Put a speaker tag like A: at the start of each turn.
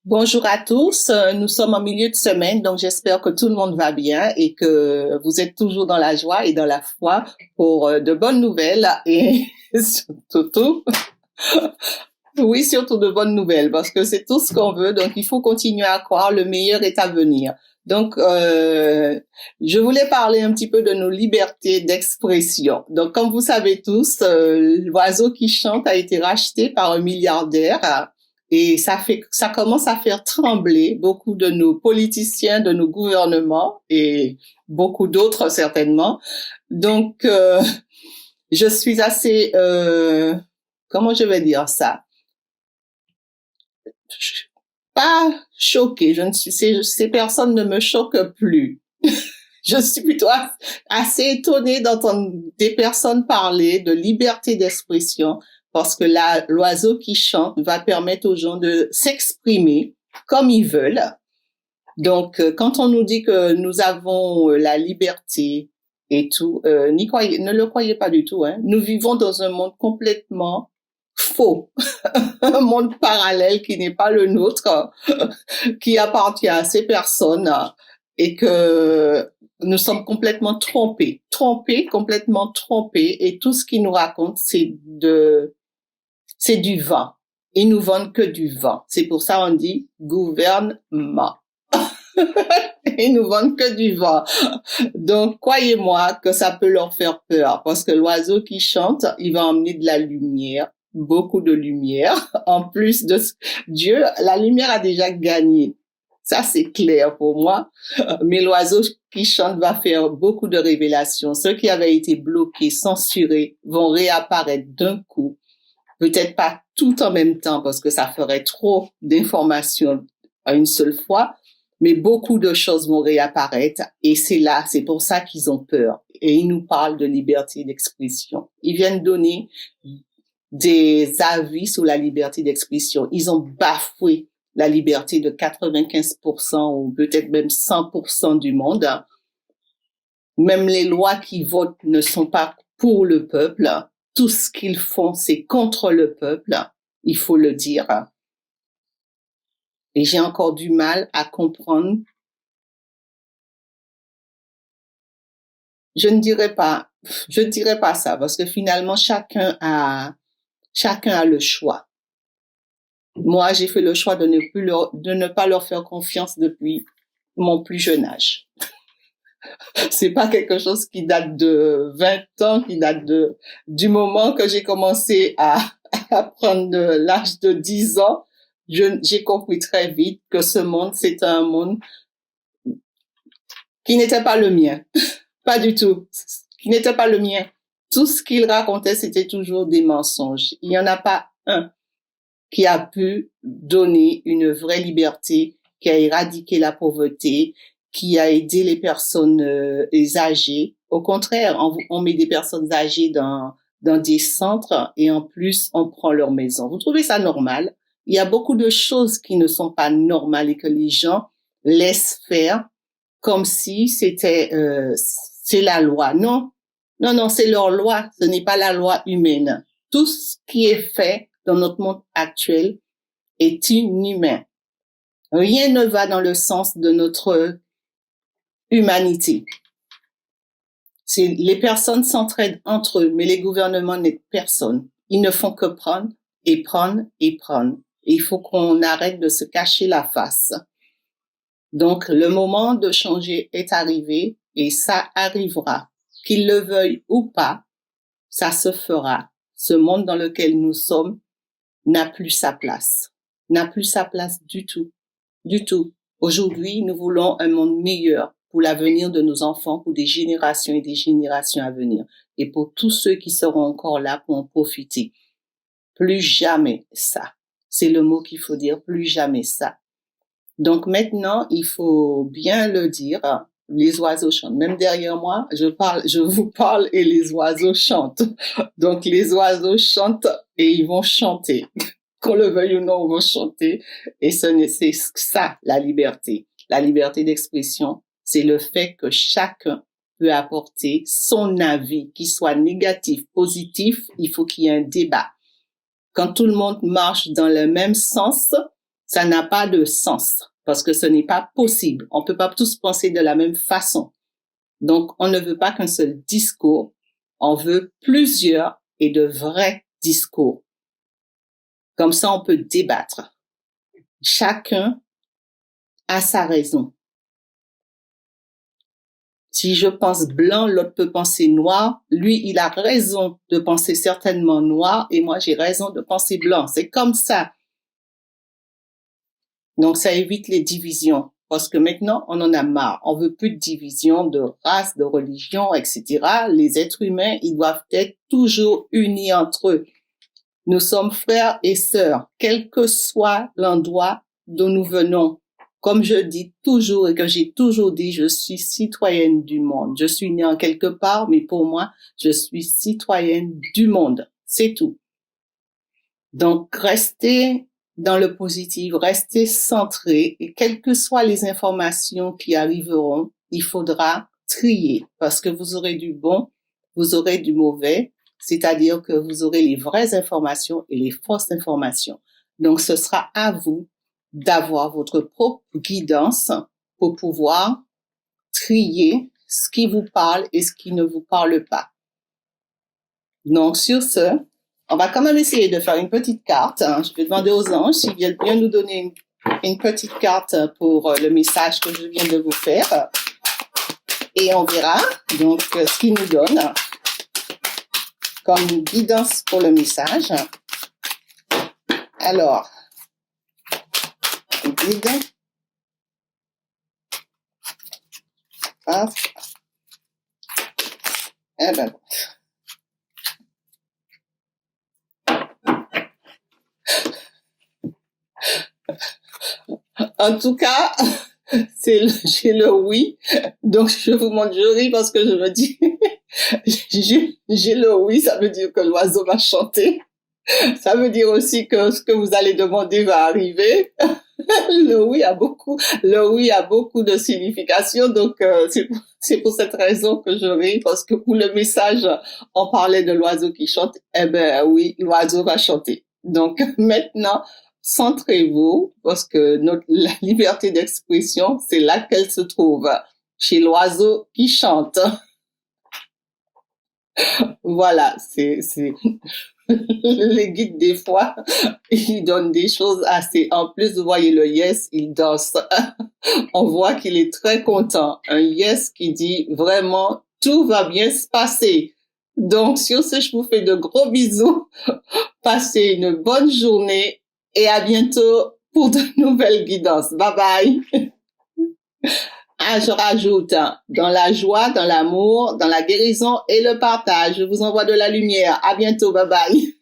A: Bonjour à tous, nous sommes en milieu de semaine, donc j'espère que tout le monde va bien et que vous êtes toujours dans la joie et dans la foi pour de bonnes nouvelles et surtout, oui, surtout de bonnes nouvelles parce que c'est tout ce qu'on veut, donc il faut continuer à croire, le meilleur est à venir. Donc, je voulais parler un petit peu de nos libertés d'expression. Donc, comme vous savez tous, l'oiseau qui chante a été racheté par un milliardaire. Et ça commence à faire trembler beaucoup de nos politiciens, de nos gouvernements et beaucoup d'autres certainement. Donc, je suis assez, comment je vais dire ça? Pas choquée. Je ne suis, ces personnes ne me choquent plus. Je suis plutôt assez étonnée d'entendre des personnes parler de liberté d'expression parce que là, l'oiseau qui chante va permettre aux gens de s'exprimer comme ils veulent. Donc, quand on nous dit que nous avons la liberté et tout, ne le croyez pas du tout. Hein. Nous vivons dans un monde complètement faux, un monde parallèle qui n'est pas le nôtre, qui appartient à ces personnes et que nous sommes complètement complètement trompés, et tout ce qu'ils nous racontent, c'est du vent. Ils nous vendent que du vent. C'est pour ça on dit gouvernement. Ils nous vendent que du vent. Donc, croyez-moi que ça peut leur faire peur parce que l'oiseau qui chante, il va emmener de la lumière, beaucoup de lumière. En plus de Dieu, la lumière a déjà gagné. Ça, c'est clair pour moi. Mais l'oiseau qui chante va faire beaucoup de révélations. Ceux qui avaient été bloqués, censurés, vont réapparaître d'un coup. Peut-être pas tout en même temps parce que ça ferait trop d'informations à une seule fois. Mais beaucoup de choses vont réapparaître et c'est pour ça qu'ils ont peur. Et ils nous parlent de liberté d'expression. Ils viennent donner des avis sur la liberté d'expression. Ils ont bafoué la liberté de 95% ou peut-être même 100% du monde. Même les lois qui votent ne sont pas pour le peuple. Tout ce qu'ils font, c'est contre le peuple. Il faut le dire. Et j'ai encore du mal à comprendre. Je ne dirais pas ça parce que finalement chacun a le choix. Moi, j'ai fait le choix de ne pas leur faire confiance depuis mon plus jeune âge. C'est pas quelque chose qui date de 20 ans, qui date du moment que j'ai commencé à prendre l'âge de 10 ans. J'ai compris très vite que ce monde, c'est un monde qui n'était pas le mien. Pas du tout. Qui n'était pas le mien. Tout ce qu'il racontait, c'était toujours des mensonges. Il n'y en a pas un qui a pu donner une vraie liberté, qui a éradiqué la pauvreté, qui a aidé les personnes âgées. Au contraire, on met des personnes âgées dans des centres et en plus, on prend leur maison. Vous trouvez ça normal? Il y a beaucoup de choses qui ne sont pas normales et que les gens laissent faire comme si c'est la loi. Non, non, non, c'est leur loi. Ce n'est pas la loi humaine. Tout ce qui est fait dans notre monde actuel est inhumain. Rien ne va dans le sens de notre humanité. Les personnes s'entraident entre eux, mais les gouvernements n'aident personne. Ils ne font que prendre et prendre et prendre. Et il faut qu'on arrête de se cacher la face. Donc, le moment de changer est arrivé et ça arrivera. Qu'ils le veuillent ou pas, ça se fera. Ce monde dans lequel nous sommes n'a plus sa place. N'a plus sa place du tout. Du tout. Aujourd'hui, nous voulons un monde meilleur pour l'avenir de nos enfants, pour des générations et des générations à venir. Et pour tous ceux qui seront encore là pour en profiter. Plus jamais ça. C'est le mot qu'il faut dire, plus jamais ça. Donc maintenant, il faut bien le dire, les oiseaux chantent. Même derrière moi, je vous parle et les oiseaux chantent. Donc les oiseaux chantent et ils vont chanter. Qu'on le veuille ou non, ils vont chanter. Et c'est ça, la liberté. La liberté d'expression, c'est le fait que chacun peut apporter son avis, qu'il soit négatif, positif, il faut qu'il y ait un débat. Quand tout le monde marche dans le même sens, Ça n'a pas de sens parce que ce n'est pas possible. On peut pas tous penser de la même façon. Donc, on ne veut pas qu'un seul discours. On veut plusieurs et de vrais discours. Comme ça, on peut débattre. Chacun a sa raison. Si je pense blanc, l'autre peut penser noir. Lui, il a raison de penser certainement noir et moi, j'ai raison de penser blanc. C'est comme ça. Donc, ça évite les divisions parce que maintenant, on en a marre. On veut plus de division de race, de religion, etc. Les êtres humains, ils doivent être toujours unis entre eux. Nous sommes frères et sœurs, quel que soit l'endroit d'où nous venons. Comme je dis toujours et que j'ai toujours dit, je suis citoyenne du monde. Je suis née en quelque part, mais pour moi, je suis citoyenne du monde. C'est tout. Donc, restez dans le positif, restez centré et quelles que soient les informations qui arriveront, il faudra trier parce que vous aurez du bon, vous aurez du mauvais, c'est-à-dire que vous aurez les vraies informations et les fausses informations. Donc, ce sera à vous d'avoir votre propre guidance pour pouvoir trier ce qui vous parle et ce qui ne vous parle pas. Donc, sur ce, on va quand même essayer de faire une petite carte. Je vais demander aux anges s'ils viennent bien nous donner une petite carte pour le message que je viens de vous faire. Et on verra donc ce qu'ils nous donnent comme guidance pour le message. Alors, guide. Ah. Eh ben. En tout cas, j'ai le oui. Donc, je vous montre, je ris parce que je me dis, j'ai le oui, ça veut dire que l'oiseau va chanter. Ça veut dire aussi que ce que vous allez demander va arriver. Le oui a beaucoup de signification. Donc, c'est pour cette raison que je ris parce que pour le message, on parlait de l'oiseau qui chante. Eh ben, oui, l'oiseau va chanter. Donc, maintenant, centrez-vous parce que la liberté d'expression, c'est là qu'elle se trouve, chez l'oiseau qui chante. Voilà, c'est les guides des fois, ils donnent des choses assez. En plus, vous voyez le yes, il danse. On voit qu'il est très content. Un yes qui dit vraiment tout va bien se passer. Donc sur ce, je vous fais de gros bisous. Passez une bonne journée et à bientôt pour de nouvelles guidances. Bye bye. Ah, je rajoute, dans la joie, dans l'amour, dans la guérison et le partage. Je vous envoie de la lumière. À bientôt. Bye bye.